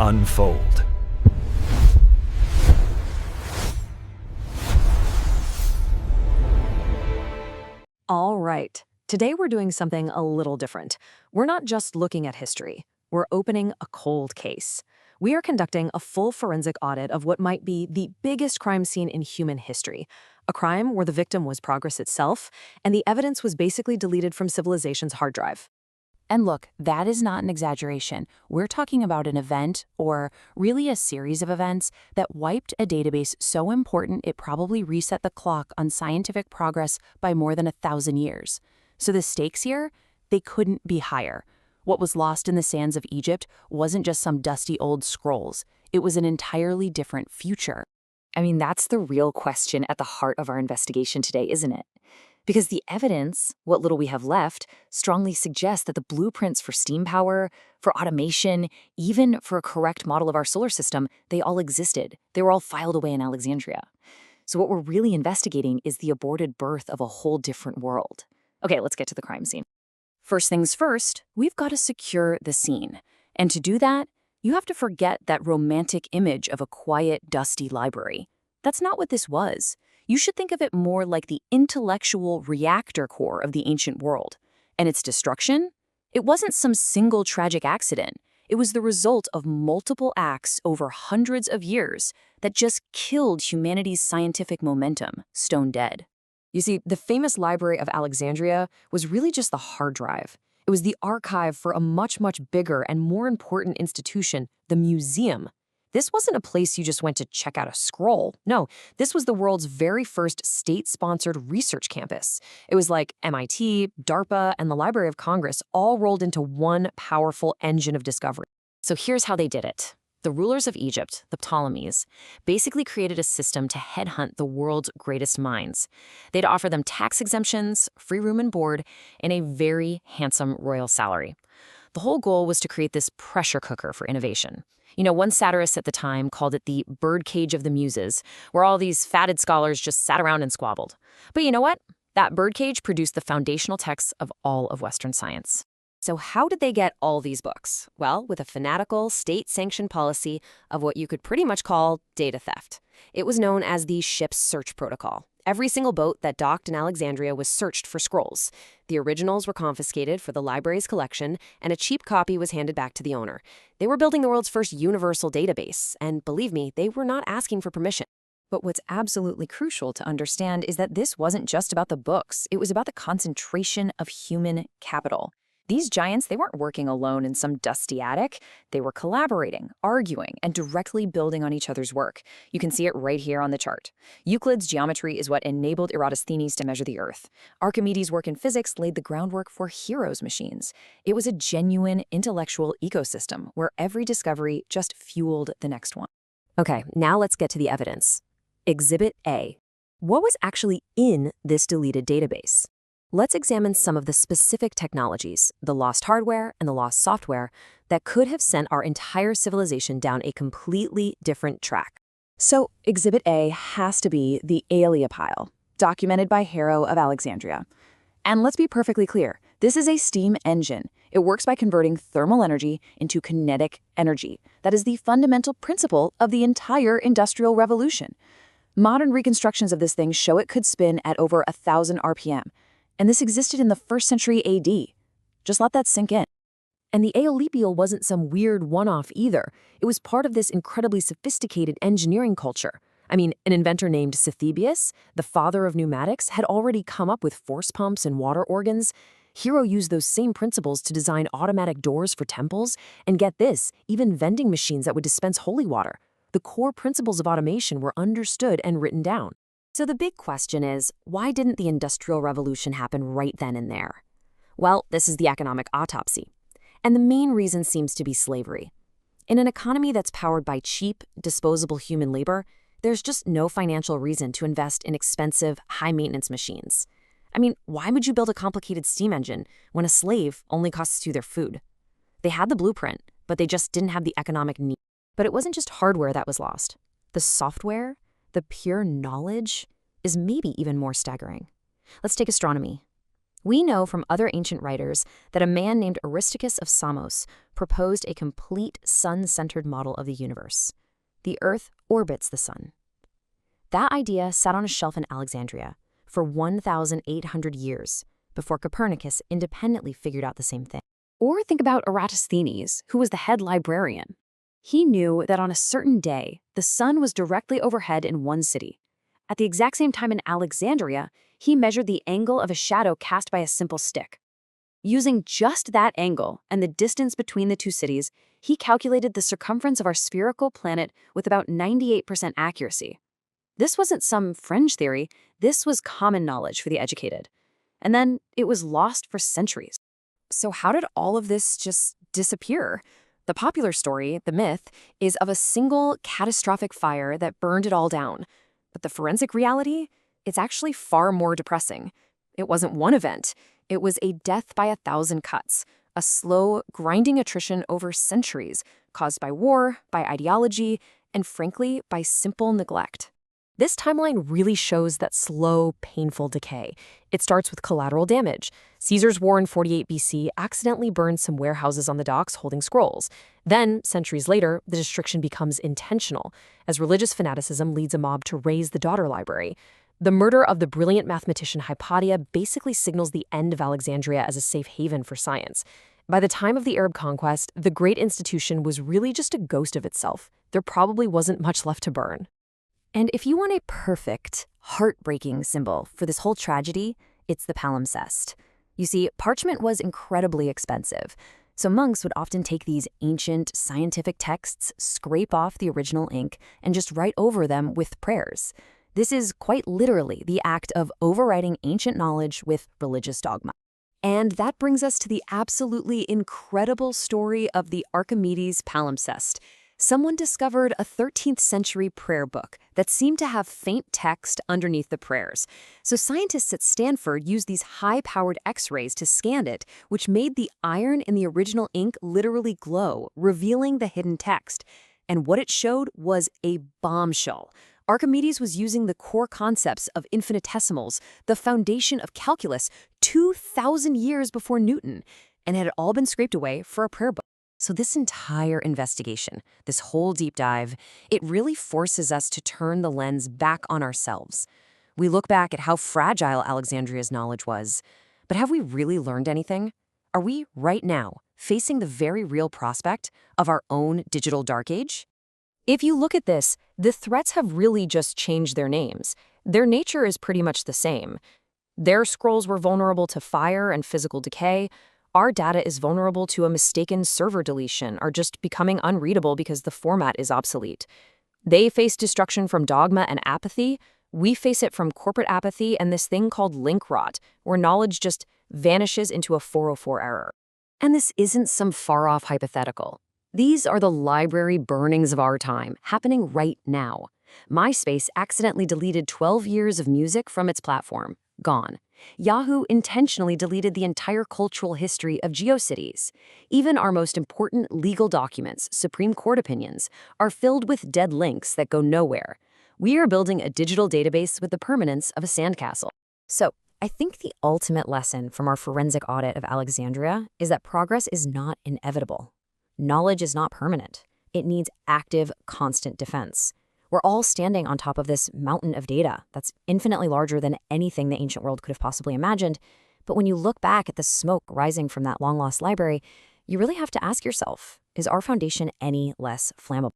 unfold. All right. Today we're doing something a little different. We're not just looking at history. We're opening a cold case. We are conducting a full forensic audit of what might be the biggest crime scene in human history. A crime where the victim was progress itself, and the evidence was basically deleted from civilization's hard drive. And look, that is not an exaggeration. We're talking about an event, or really a series of events, that wiped a database so important it probably reset the clock on scientific progress by more than 1,000 years. So the stakes here, they couldn't be higher. What was lost in the sands of Egypt wasn't just some dusty old scrolls. It was an entirely different future. I mean, that's the real question at the heart of our investigation today, isn't it? Because the evidence, what little we have left, strongly suggests that the blueprints for steam power, for automation, even for a correct model of our solar system, they all existed. They were all filed away in Alexandria. So what we're really investigating is the aborted birth of a whole different world. Okay, let's get to the crime scene. First things first, we've got to secure the scene. And to do that, you have to forget that romantic image of a quiet, dusty library. That's not what this was. You should think of it more like the intellectual reactor core of the ancient world. And its destruction? It wasn't some single tragic accident. It was the result of multiple acts over hundreds of years that just killed humanity's scientific momentum, stone dead. You see, the famous Library of Alexandria was really just the hard drive. It was the archive for a much, much bigger and more important institution, the museum. This wasn't a place you just went to check out a scroll. No, this was the world's very first state-sponsored research campus. It was like MIT, DARPA, and the Library of Congress all rolled into one powerful engine of discovery. So here's how they did it. The rulers of Egypt, the Ptolemies, basically created a system to headhunt the world's greatest minds. They'd offer them tax exemptions, free room and board, and a very handsome royal salary. The whole goal was to create this pressure cooker for innovation. You know, one satirist at the time called it the birdcage of the muses, where all these fatted scholars just sat around and squabbled. But you know what? That birdcage produced the foundational texts of all of Western science. So how did they get all these books? Well, with a fanatical, state-sanctioned policy of what you could pretty much call data theft. It was known as the ship's search protocol. Every single boat that docked in Alexandria was searched for scrolls. The originals were confiscated for the library's collection, and a cheap copy was handed back to the owner. They were building the world's first universal database, and believe me, they were not asking for permission. But what's absolutely crucial to understand is that this wasn't just about the books. It was about the concentration of human capital. These giants, they weren't working alone in some dusty attic. They were collaborating, arguing, and directly building on each other's work. You can see it right here on the chart. Euclid's geometry is what enabled Eratosthenes to measure the Earth. Archimedes' work in physics laid the groundwork for Hero's machines. It was a genuine intellectual ecosystem where every discovery just fueled the next one. Okay, now let's get to the evidence. Exhibit A. What was actually in this deleted database? Let's examine some of the specific technologies, the lost hardware and the lost software, that could have sent our entire civilization down a completely different track. So, Exhibit A has to be the Aelia pile, documented by Hero of Alexandria. And let's be perfectly clear, this is a steam engine. It works by converting thermal energy into kinetic energy. That is the fundamental principle of the entire Industrial Revolution. Modern reconstructions of this thing show it could spin at over 1,000 RPM. And this existed in the 1st century AD. Just let that sink in. And the Aeolipial wasn't some weird one-off either. It was part of this incredibly sophisticated engineering culture. I mean, an inventor named Cethebius, the father of pneumatics, had already come up with force pumps and water organs. Hero used those same principles to design automatic doors for temples, and get this, even vending machines that would dispense holy water. The core principles of automation were understood and written down. So the big question is, why didn't the Industrial Revolution happen right then and there? Well, this is the economic autopsy. And the main reason seems to be slavery. In an economy that's powered by cheap, disposable human labor, there's just no financial reason to invest in expensive, high-maintenance machines. I mean, why would you build a complicated steam engine when a slave only costs you their food? They had the blueprint, but they just didn't have the economic need. But it wasn't just hardware that was lost. The software, the pure knowledge, is maybe even more staggering. Let's take astronomy. We know from other ancient writers that a man named Aristarchus of Samos proposed a complete sun-centered model of the universe. The Earth orbits the sun. That idea sat on a shelf in Alexandria for 1,800 years before Copernicus independently figured out the same thing. Or think about Eratosthenes, who was the head librarian. He knew that on a certain day, the sun was directly overhead in one city. At the exact same time in Alexandria, he measured the angle of a shadow cast by a simple stick. Using just that angle and the distance between the two cities, he calculated the circumference of our spherical planet with about 98% accuracy. This wasn't some fringe theory, this was common knowledge for the educated. And then it was lost for centuries. So how did all of this just disappear? The popular story, the myth, is of a single catastrophic fire that burned it all down. But the forensic reality? It's actually far more depressing. It wasn't one event. It was a death by 1,000 cuts, a slow, grinding attrition over centuries, caused by war, by ideology, and frankly, by simple neglect. This timeline really shows that slow, painful decay. It starts with collateral damage. Caesar's war in 48 BC accidentally burned some warehouses on the docks holding scrolls. Then, centuries later, the destruction becomes intentional, as religious fanaticism leads a mob to raise the daughter library. The murder of the brilliant mathematician Hypatia basically signals the end of Alexandria as a safe haven for science. By the time of the Arab conquest, the great institution was really just a ghost of itself. There probably wasn't much left to burn. And if you want a perfect, heartbreaking symbol for this whole tragedy, it's the palimpsest. You see, parchment was incredibly expensive, so monks would often take these ancient scientific texts, scrape off the original ink, and just write over them with prayers. This is quite literally the act of overwriting ancient knowledge with religious dogma. And that brings us to the absolutely incredible story of the Archimedes palimpsest. Someone discovered a 13th century prayer book that seemed to have faint text underneath the prayers. So scientists at Stanford used these high-powered X-rays to scan it, which made the iron in the original ink literally glow, revealing the hidden text. And what it showed was a bombshell. Archimedes was using the core concepts of infinitesimals, the foundation of calculus, 2,000 years before Newton, and had all been scraped away for a prayer book. So this entire investigation, this whole deep dive, it really forces us to turn the lens back on ourselves. We look back at how fragile Alexandria's knowledge was. But have we really learned anything? Are we, right now, facing the very real prospect of our own digital dark age? If you look at this, the threats have really just changed their names. Their nature is pretty much the same. Their scrolls were vulnerable to fire and physical decay. Our data is vulnerable to a mistaken server deletion or just becoming unreadable because the format is obsolete. They face destruction from dogma and apathy. We face it from corporate apathy and this thing called link rot, where knowledge just vanishes into a 404 error. And this isn't some far-off hypothetical. These are the library burnings of our time, happening right now. MySpace accidentally deleted 12 years of music from its platform. Gone. Yahoo intentionally deleted the entire cultural history of GeoCities. Even our most important legal documents, Supreme Court opinions, are filled with dead links that go nowhere. We are building a digital database with the permanence of a sandcastle. So, I think the ultimate lesson from our forensic audit of Alexandria is that progress is not inevitable. Knowledge is not permanent. It needs active, constant defense. We're all standing on top of this mountain of data that's infinitely larger than anything the ancient world could have possibly imagined. But when you look back at the smoke rising from that long-lost library, you really have to ask yourself, is our foundation any less flammable?